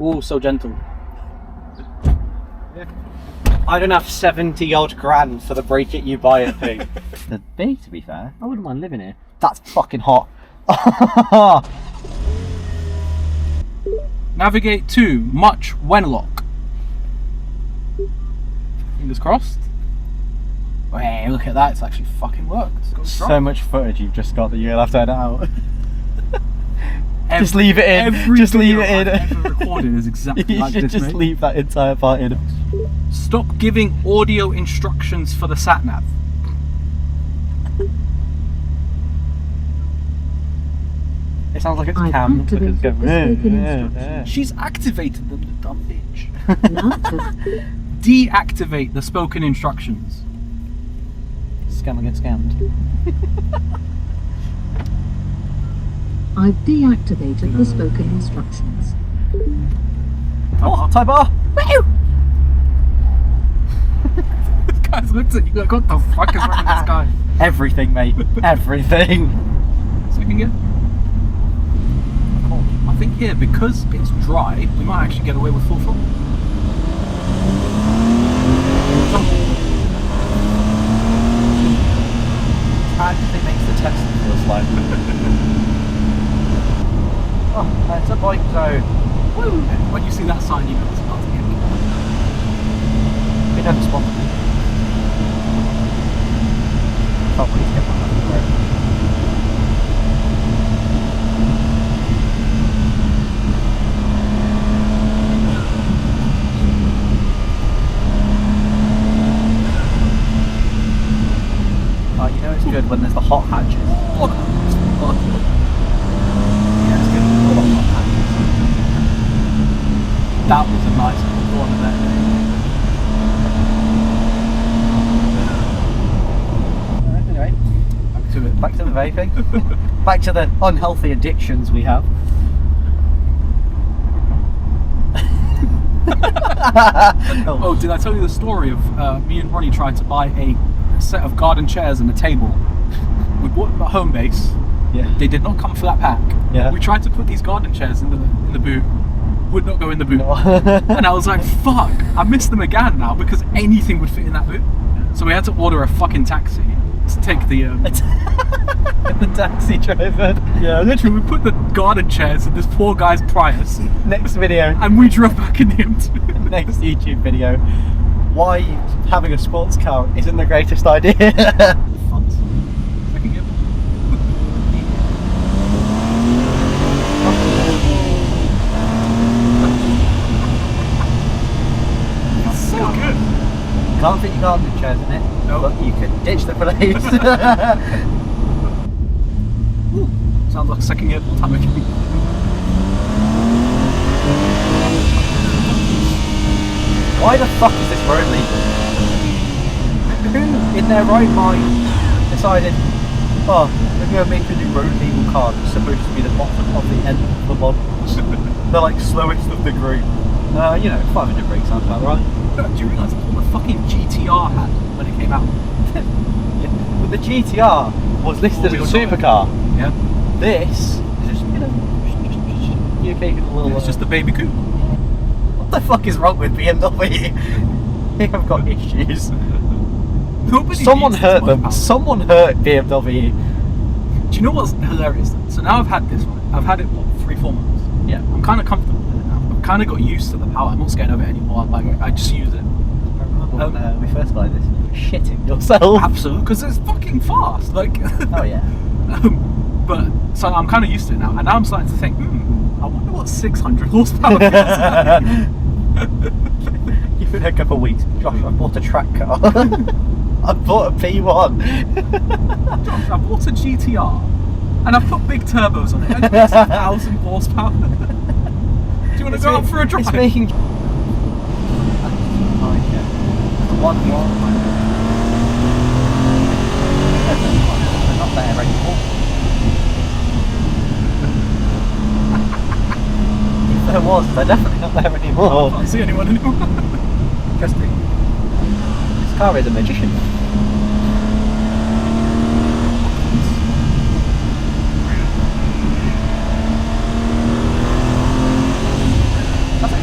Oh, so gentle. Yeah. I don't have 70 odd grand for the break it you buy it thing. The B, to be fair, I wouldn't mind living here. That's fucking hot. Navigate to Much Wenlock. Fingers crossed. Hey, look at that, it's actually fucking worked. So much footage you've just got that you'll have to edit out. Just leave it in. Just leave it in. Every recording is exactly like this, just mate. leave that entire part in. Stop giving audio instructions for the sat-nav. It sounds like it's cammed because it's going. She's activated them, the dumb bitch. Deactivate the spoken instructions. Scammer get scammed. I've deactivated the spoken instructions. Oh, tie bar! Woo! This guy's looked at you like, what the fuck is wrong with this guy? Everything, mate. Everything. Second gear. Oh, I think here, because it's dry, we might actually get away with full throttle. Actually makes the test feel slightly. Oh, it's a bike zone. Woo! When you see that sign, you know it's about to get me. We don't spot it. Oh, please get back on the road. Oh, you know it's good when there's the hot hatches. Oh, fuck. Yeah, it's good when there's the hot hatches. That was a nice one there. Anyway, Back to it. back to the vaping. Back to the unhealthy addictions we have. Oh, did I tell you the story of me and Ronnie tried to buy a set of garden chairs and a table? We bought them at home base. Yeah. They did not come for that pack. Yeah. We tried to put these garden chairs in the boot. Would not go in the boot. No. And I was like, fuck, I missed them again now because anything would fit in that boot. So we had to order a fucking taxi to take the The taxi driver. yeah, literally we put the garden chairs in this poor guy's Prius Next video. and we drove back in the M2. Next YouTube video. Why having a sports car isn't the greatest idea. Funds. Second gear. So good. Can't fit your garden chairs in it. No. But you can ditch the place. Ooh, sounds like a second gear time again. Why the fuck is this road legal? Who in their right mind decided, oh, we're going to make a new road legal car that's supposed to be the bottom of the end of the model? They're like slowest of the group. You know, 500 brake sounds about right. Do you realise that's what the fucking GTR had when it came out? Yeah. But the GTR was listed as a supercar. Yeah. This is just, you know, just UK little. It's just the baby coupe. What the fuck is wrong with BMW? They have got issues. Nobody Someone needs hurt this much them. power. Someone hurt BMW. Do you know what's hilarious then? So now I've had this one. I've had it, what, 3-4 months? Yeah. I'm kind of comfortable with it now. I've kind of got used to the power. I'm not scared of it anymore. I'm like, I just use it. I remember when we first got this, you were shitting yourself. Absolutely, because it's fucking fast. Like, Oh yeah. but so I'm kind of used to it now, and now I'm starting to think, I wonder what 600 horsepower feels like. You've been a couple of weeks. Josh, I bought a track car. I bought a P1. Josh, I bought a GTR, and I've put big turbos on it, and it makes 1,000 horsepower. Do you want to go out for a drive? It's making. Oh yeah. One more. They're not there anymore. If there was, they're definitely not there I anymore. can't see anyone anymore. Interesting. This car is a magician. That's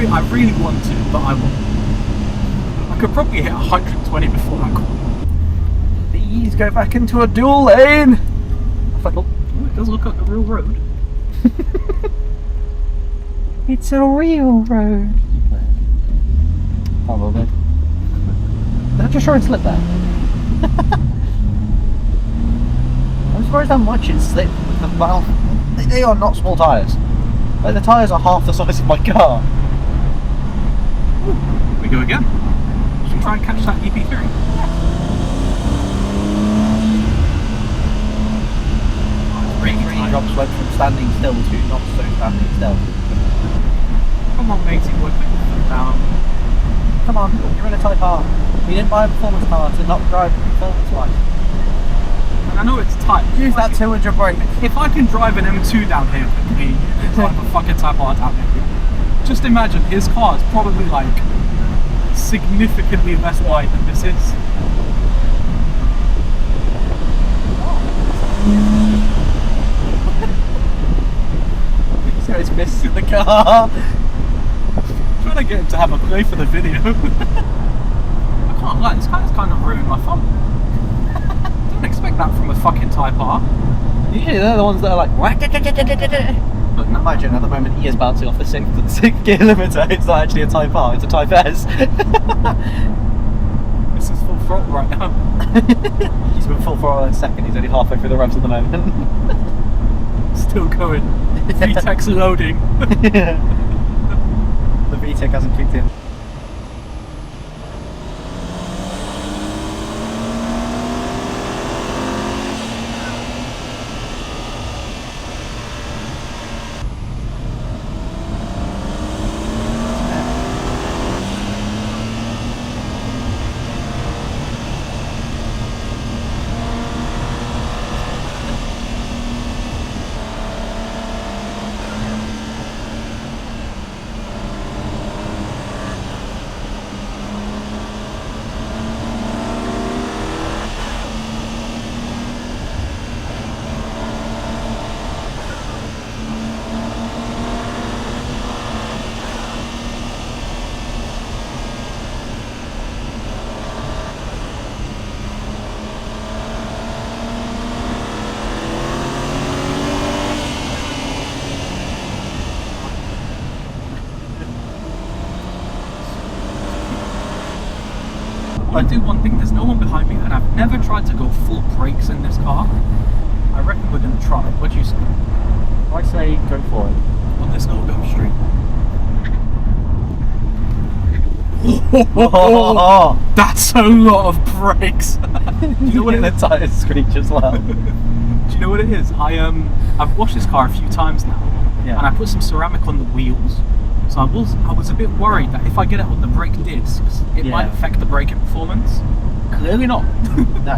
really want to, but I won't. I could probably hit 120 before that corner. Please go back into a dual lane. Oh, it does look like a real road. It's a real road. Probably. Did I just try and slip there? I'm surprised how much it slipped with the valve. They are not small tyres. Like, the tyres are half the size of my car. Ooh, we go again. Should we try and catch that EP3? Drops went from standing still to not so standing still. Come on, matey, we're putting your foot down. Come on, you're in a Type R. You didn't buy a performance car to not drive performance-wise. And I know it's tight. Use that 200 brake. If I can drive an M2 down here quickly, drive a fucking Type R down here. Just imagine, his car is probably like significantly less wide than this is. So it's missing the car. Trying to get him to have a play for the video. I can't lie, this guy's kind of ruined my fun. Don't expect that from a fucking Type R. Usually they're the ones that are like whack. But no. Imagine at the moment he is bouncing off the 6th gear limiter. It's not actually a Type R, it's a Type S. This is full throttle right now. He's been full throttle in a second, he's only halfway through the revs at the moment. Still going. VTEC's loading. The VTEC hasn't kicked in. I do one thing, there's no one behind me, and I've never tried to go full brakes in this car. I reckon we're going to try. What do you say? I say go for it. On this no-go street. Oh, That's a lot of brakes. Do you know what it the is? tyres screech as well. Do you know what it is? I've washed this car a few times now, Yeah. and I put some ceramic on the wheels. So I was a bit worried that if I get it on the brake discs, it might affect the braking performance. Clearly not. No.